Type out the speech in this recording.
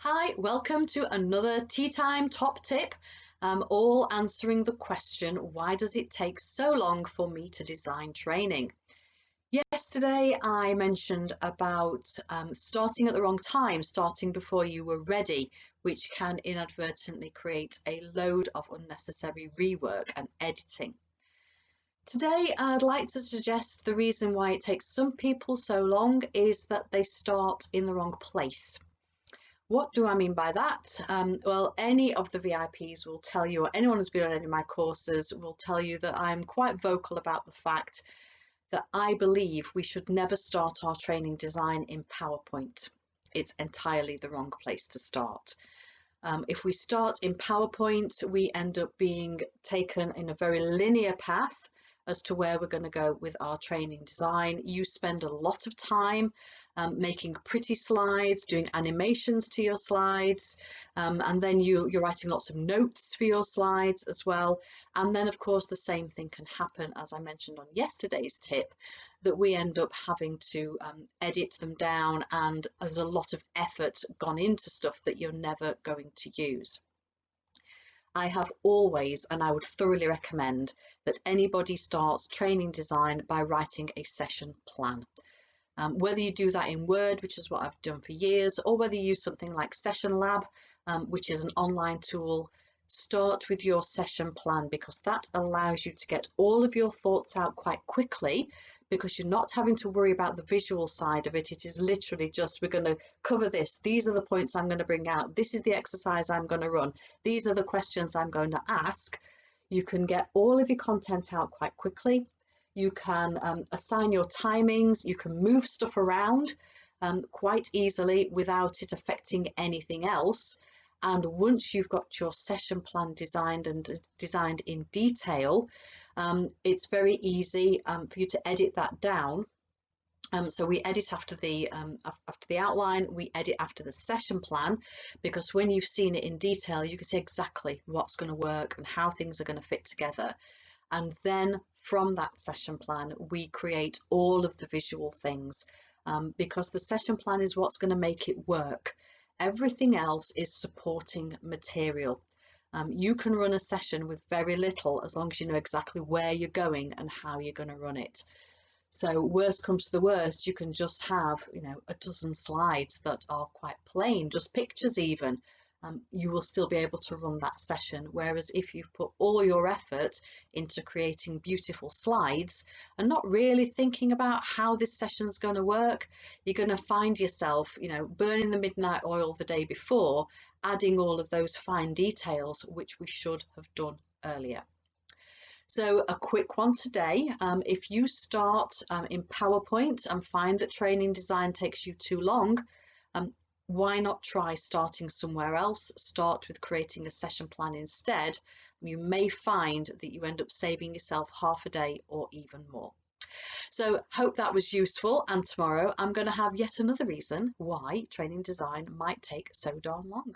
Hi, welcome to another Tea Time Top Tip, all answering the question, why does it take so long for me to design training? Yesterday I mentioned about starting at the wrong time, starting before you were ready, which can inadvertently create a load of unnecessary rework and editing. Today I'd like to suggest the reason why it takes some people so long is that they start in the wrong place. What do I mean by that? Well, any of the VIPs will tell you, or anyone who's been on any of my courses will tell you that I'm quite vocal about the fact that I believe we should never start our training design in PowerPoint. It's entirely the wrong place to start. If we start in PowerPoint, we end up being taken in a very linear path as to where we're going to go with our training design. You spend a lot of time making pretty slides, doing animations to your slides, and then you're writing lots of notes for your slides as well. And then, of course, the same thing can happen, as I mentioned on yesterday's tip, that we end up having to edit them down, and there's a lot of effort gone into stuff that you're never going to use. I have always, and I would thoroughly recommend, that anybody starts training design by writing a session plan. Whether you do that in Word, which is what I've done for years, or whether you use something like Session Lab, which is an online tool, start with your session plan, because that allows you to get all of your thoughts out quite quickly, because you're not having to worry about the visual side of it. It is literally just, we're going to cover this. These are the points I'm going to bring out. This is the exercise I'm going to run. These are the questions I'm going to ask. You can get all of your content out quite quickly. You can assign your timings. You can move stuff around quite easily without it affecting anything else. And once you've got your session plan designed and designed in detail, it's very easy for you to edit that down. So we edit after the outline, we edit after the session plan, because when you've seen it in detail, you can see exactly what's going to work and how things are going to fit together. And then from that session plan, we create all of the visual things, because the session plan is what's going to make it work. Everything else is supporting material. You can run a session with very little, as long as you know exactly where you're going and how you're going to run it. So worst comes to the worst, you can just have, a dozen slides that are quite plain, just pictures even. You will still be able to run that session. Whereas if you've put all your effort into creating beautiful slides and not really thinking about how this session's going to work, you're going to find yourself, burning the midnight oil the day before, adding all of those fine details, which we should have done earlier. So a quick one today, if you start in PowerPoint and find that training design takes you too long, why not try starting somewhere else? Start with creating a session plan instead. You may find that you end up saving yourself half a day or even more. So hope that was useful, and tomorrow I'm going to have yet another reason why training design might take so darn long.